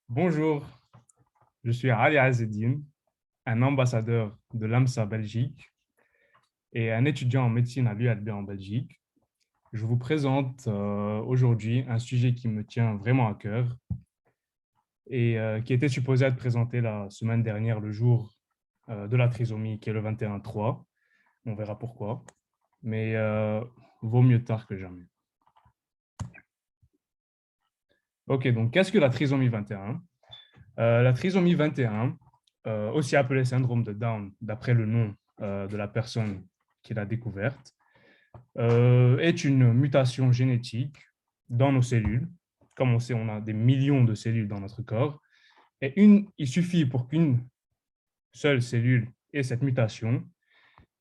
Bonjour, je suis Ali Azedine, un ambassadeur de l'AMSA Belgique et un étudiant en médecine à l'ULB en Belgique. Je vous présente aujourd'hui un sujet qui me tient vraiment à cœur et qui était supposé être présenté la semaine dernière, le jour de la trisomie, qui est le 21-3. On verra pourquoi, mais vaut mieux tard que jamais. Ok, donc qu'est-ce que la trisomie 21? La trisomie 21, aussi appelée syndrome de Down, d'après le nom de la personne qui l'a découverte, est une mutation génétique dans nos cellules. Comme on sait, on a des millions de cellules dans notre corps. Et il suffit pour qu'une seule cellule ait cette mutation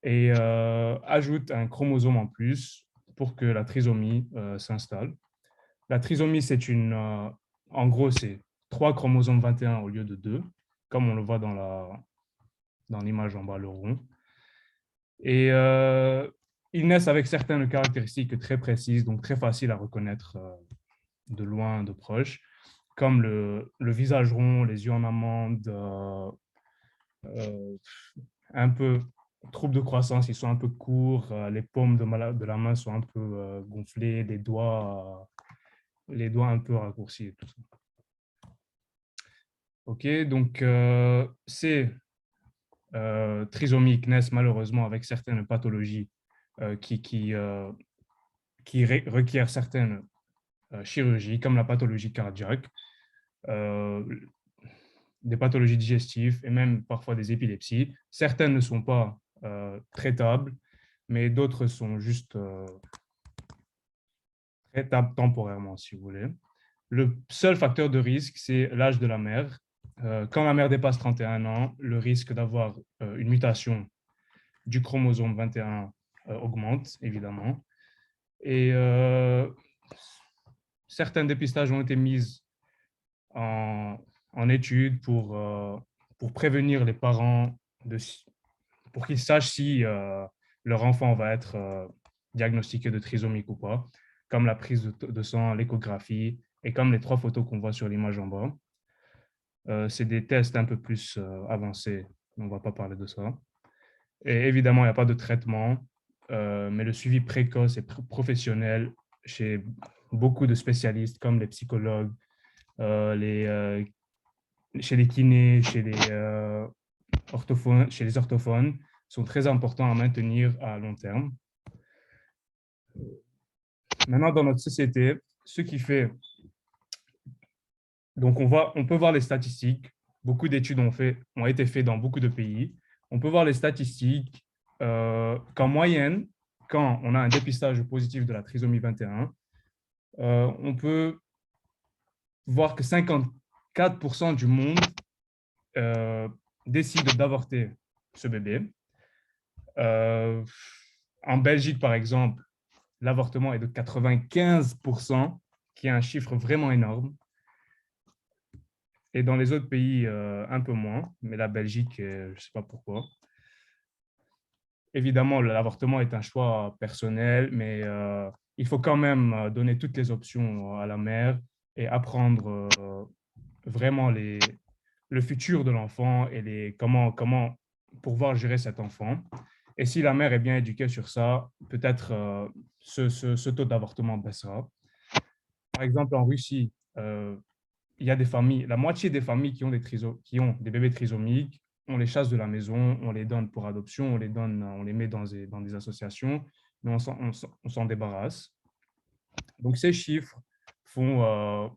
et ajoute un chromosome en plus pour que la trisomie s'installe. La trisomie, en gros, c'est 3 chromosomes 21 au lieu de 2, comme on le voit dans l'image en bas, le rond. Et ils naissent avec certaines caractéristiques très précises, donc très faciles à reconnaître de loin, de proche, comme le visage rond, les yeux en amande, euh, un peu troubles de croissance, ils sont un peu courts, les paumes de la main sont un peu gonflées, les doigts un peu raccourcis et tout ça. Ok, donc ces trisomiques naissent malheureusement avec certaines pathologies qui requièrent certaines chirurgies, comme la pathologie cardiaque, euh, des pathologies digestives et même parfois des épilepsies. Certaines ne sont pas traitables, mais d'autres sont juste traitables temporairement, si vous voulez. Le seul facteur de risque, c'est l'âge de la mère. Quand la mère dépasse 31 ans, le risque d'avoir une mutation du chromosome 21 augmente, évidemment. Et certains dépistages ont été mis en, en étude pour prévenir les parents, pour qu'ils sachent si leur enfant va être diagnostiqué de trisomique ou pas, comme la prise de sang, l'échographie et comme les 3 photos qu'on voit sur l'image en bas. C'est des tests un peu plus avancés, on ne va pas parler de ça. Et évidemment, il n'y a pas de traitement, mais le suivi précoce et professionnel chez beaucoup de spécialistes comme les psychologues, chez les kinés, chez les orthophones, sont très importants à maintenir à long terme. Maintenant, dans notre société, ce qui fait, donc on peut voir les statistiques. Beaucoup d'études ont été faites dans beaucoup de pays. On peut voir les statistiques qu'en moyenne, quand on a un dépistage positif de la trisomie 21, on peut voir que 54% du monde euh, décide d'avorter ce bébé. Euh, En Belgique, par exemple, l'avortement est de 95%, qui est un chiffre vraiment énorme. Et dans les autres pays, un peu moins, mais la Belgique, je ne sais pas pourquoi. Évidemment, l'avortement est un choix personnel, mais il faut quand même donner toutes les options à la mère et apprendre vraiment le futur de l'enfant et comment pouvoir gérer cet enfant. Et si la mère est bien éduquée sur ça, peut-être ce taux d'avortement baissera. Par exemple, en Russie, il y a des familles, la moitié des familles qui ont des bébés trisomiques, on les chasse de la maison, on les donne pour adoption, on les met dans des associations, mais on s'en débarrasse. Donc, ces chiffres font,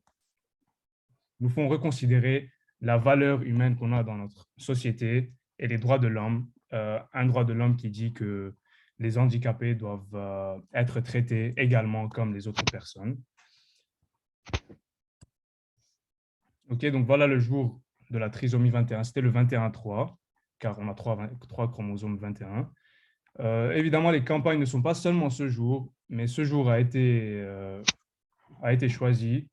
nous font reconsidérer la valeur humaine qu'on a dans notre société et les droits de l'homme. Un droit de l'homme qui dit que les handicapés doivent être traités également comme les autres personnes. Ok, donc voilà le jour de la trisomie 21. C'était le 21-3, car on a 3 chromosomes 21. Évidemment, les campagnes ne sont pas seulement ce jour, mais ce jour a été choisi,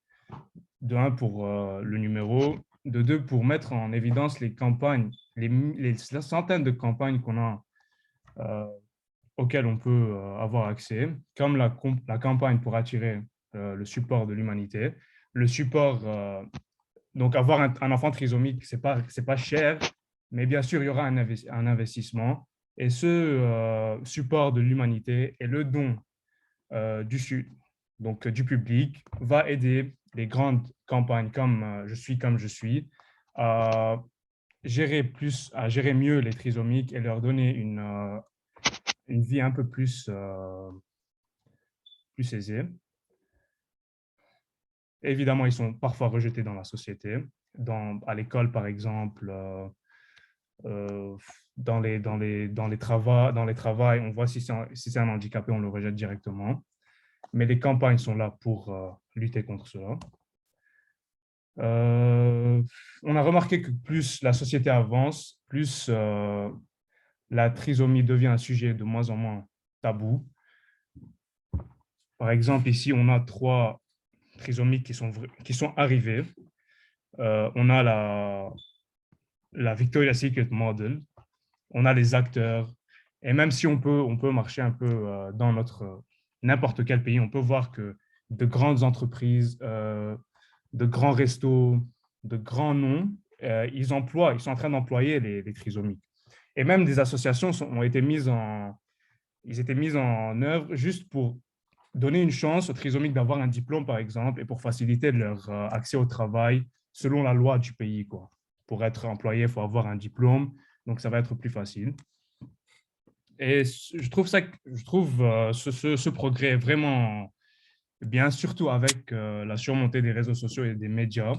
de un pour le numéro, de deux pour mettre en évidence les campagnes, les centaines de campagnes qu'on a, auxquelles on peut avoir accès, comme la campagne pour attirer le support de l'humanité. Le support, donc avoir un enfant trisomique, c'est pas cher, mais bien sûr, il y aura un investissement. Et ce support de l'humanité et le don du public va aider les grandes campagnes comme Je suis comme je suis à à gérer mieux les trisomiques et leur donner une vie un peu plus aisée. Évidemment, ils sont parfois rejetés dans la société, à l'école par exemple, euh, dans les travails, on voit si c'est un handicapé, on le rejette directement. Mais les campagnes sont là pour lutter contre cela. On a remarqué que plus la société avance, plus la trisomie devient un sujet de moins en moins tabou. Par exemple, ici, on a 3 trisomiques qui sont arrivés. On a la Victoria's Secret Model, on a les acteurs, et même si on peut marcher un peu dans n'importe quel pays, on peut voir que de grandes entreprises, de grands restos, de grands noms, ils sont en train d'employer les trisomiques. Et même des associations ils étaient mises en œuvre juste pour donner une chance aux trisomiques d'avoir un diplôme, par exemple, et pour faciliter leur accès au travail selon la loi du pays, quoi. Pour être employé, il faut avoir un diplôme, donc ça va être plus facile. Et je trouve ce progrès vraiment bien, surtout avec la surmontée des réseaux sociaux et des médias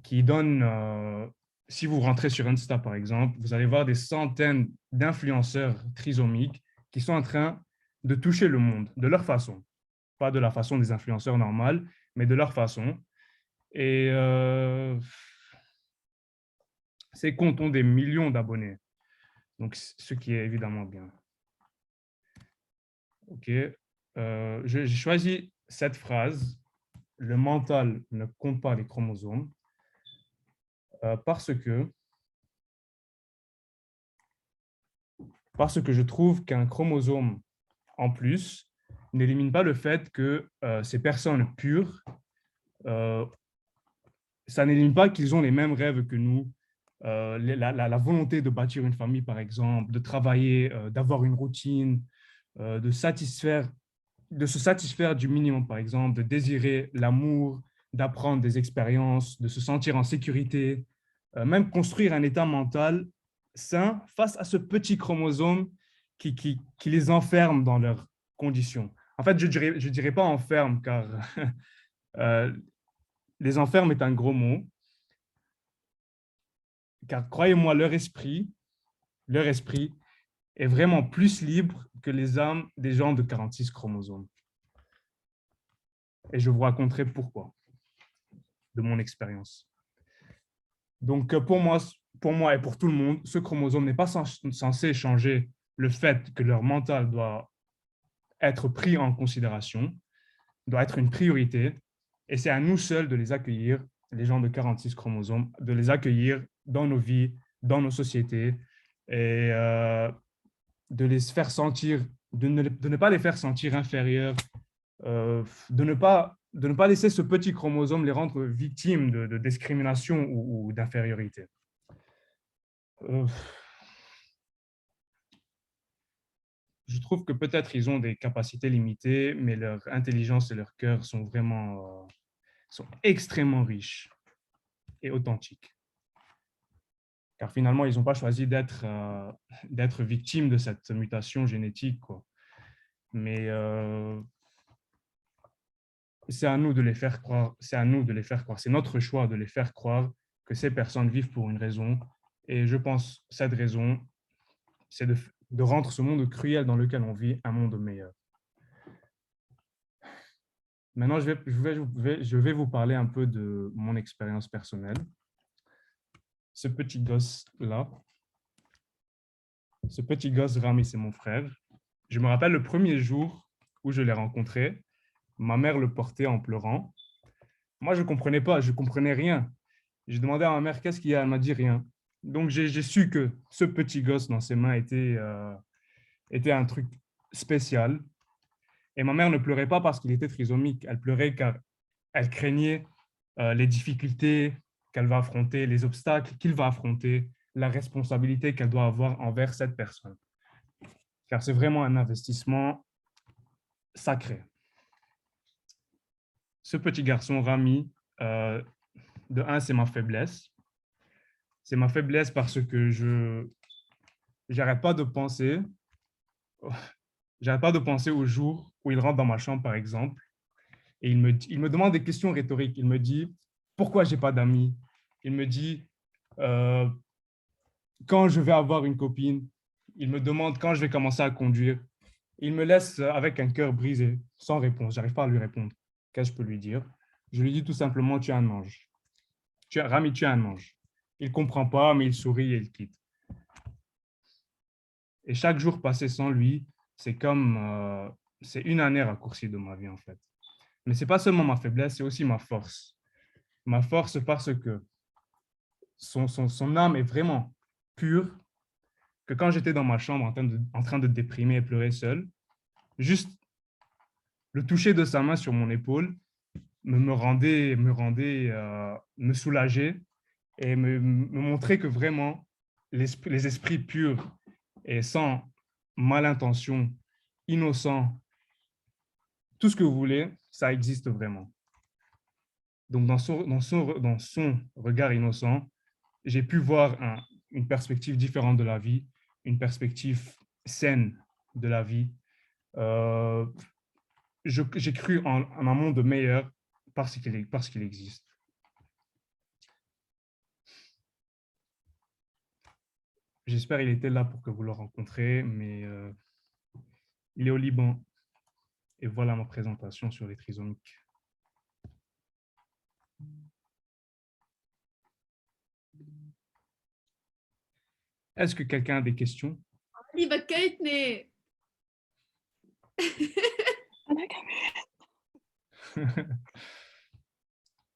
qui donnent, si vous rentrez sur Insta par exemple, vous allez voir des centaines d'influenceurs trisomiques qui sont en train de toucher le monde de leur façon. Pas de la façon des influenceurs normales, mais de leur façon. Et ces comptes ont des millions d'abonnés. Donc, ce qui est évidemment bien. OK. J'ai choisi cette phrase. Le mental ne compte pas les chromosomes parce que je trouve qu'un chromosome en plus n'élimine pas le fait que ces personnes pures, ça n'élimine pas qu'ils ont les mêmes rêves que nous, la volonté de bâtir une famille, par exemple, de travailler, d'avoir une routine, de se satisfaire du minimum, par exemple, de désirer l'amour, d'apprendre des expériences, de se sentir en sécurité, même construire un état mental sain face à ce petit chromosome qui les enferme dans leurs conditions. En fait, je dirais pas enferme, car euh, les enferme est un gros mot, car croyez-moi, leur esprit est vraiment plus libre que les âmes des gens de 46 chromosomes. Et je vous raconterai pourquoi, de mon expérience. Donc, pour moi et pour tout le monde, ce chromosome n'est pas censé changer le fait que leur mental doit être pris en considération, doit être une priorité, et c'est à nous seuls de les accueillir, les gens de 46 chromosomes, de les accueillir dans nos vies, dans nos sociétés, et de les faire sentir, de ne pas les faire sentir inférieurs, de ne pas laisser ce petit chromosome les rendre victimes de discrimination ou d'infériorité. Je trouve que peut-être ils ont des capacités limitées, mais leur intelligence et leur cœur sont extrêmement riches et authentiques. Car finalement, ils n'ont pas choisi d'être victimes de cette mutation génétique, quoi. Mais c'est à nous de les faire croire, c'est notre choix de les faire croire que ces personnes vivent pour une raison. Et je pense que cette raison, c'est de rendre ce monde cruel dans lequel on vit un monde meilleur. Maintenant, je vais vous parler un peu de mon expérience personnelle. Ce petit gosse-là, Rami, c'est mon frère. Je me rappelle le premier jour où je l'ai rencontré, ma mère le portait en pleurant. Moi, je ne comprenais pas, je ne comprenais rien. J'ai demandé à ma mère qu'est-ce qu'il y a, elle m'a dit rien. Donc, j'ai su que ce petit gosse dans ses mains était un truc spécial. Et ma mère ne pleurait pas parce qu'il était trisomique. Elle pleurait car elle craignait les difficultés qu'elle va affronter, les obstacles qu'il va affronter, la responsabilité qu'elle doit avoir envers cette personne. Car c'est vraiment un investissement sacré. Ce petit garçon, Rami, de un, c'est ma faiblesse. C'est ma faiblesse parce que j'arrête pas de penser, au jour où il rentre dans ma chambre, par exemple, et il me demande des questions rhétoriques. Il me dit, pourquoi j'ai pas d'amis? Il me dit, quand je vais avoir une copine. Il me demande quand je vais commencer à conduire. Il me laisse avec un cœur brisé, sans réponse. J'arrive pas à lui répondre. Qu'est-ce que je peux lui dire? Je lui dis tout simplement, tu es un ange. Rami, tu es un ange. Il comprend pas, mais il sourit et il quitte. Et chaque jour passé sans lui, c'est comme, c'est une année raccourcie de ma vie, en fait. Mais c'est pas seulement ma faiblesse, c'est aussi ma force. Ma force parce que son âme est vraiment pure, que quand j'étais dans ma chambre en train de déprimer et pleurer seul, juste le toucher de sa main sur mon épaule me soulageait et me montrait que vraiment les esprits purs et sans mal intention, innocents, tout ce que vous voulez, ça existe vraiment. Donc dans son regard innocent, j'ai pu voir une perspective différente de la vie, une perspective saine de la vie. J'ai cru en un monde meilleur parce qu'il existe. J'espère qu'il était là pour que vous le rencontriez, mais il est au Liban. Et voilà ma présentation sur les trisomiques. Est-ce que quelqu'un a des questions? Ali بكيتني.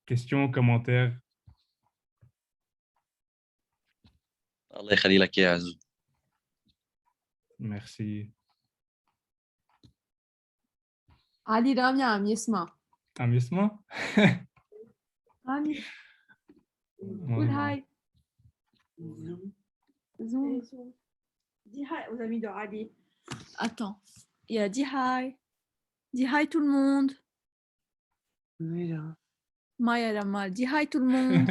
Questions, commentaires? الله يخلي لك يا عزو. Merci. علي رامي عم يسمع. عم يسمع؟ رامي قول هاي. Zoom. Dis hi aux amis de Ali. Attends. Il a dit hi. Dis hi tout le monde. Maya Ramal. Dis hi tout le monde.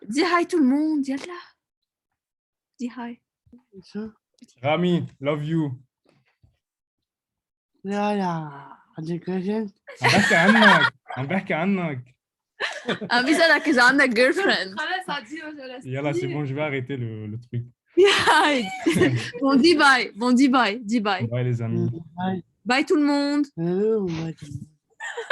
Dis hi tout le monde. Yalla. Dis hi. Rami, love you. لا عندك كويشن عم بحكي عنك. عم بيسألك إذا عندك girlfriend. خلاص عدي وجلست. Yalla, c'est bon, je vais arrêter le truc. Hi. Bon, dis bye. Bon, dis bye. Dis bye. Bye les amis. Bye tout le monde. Hello,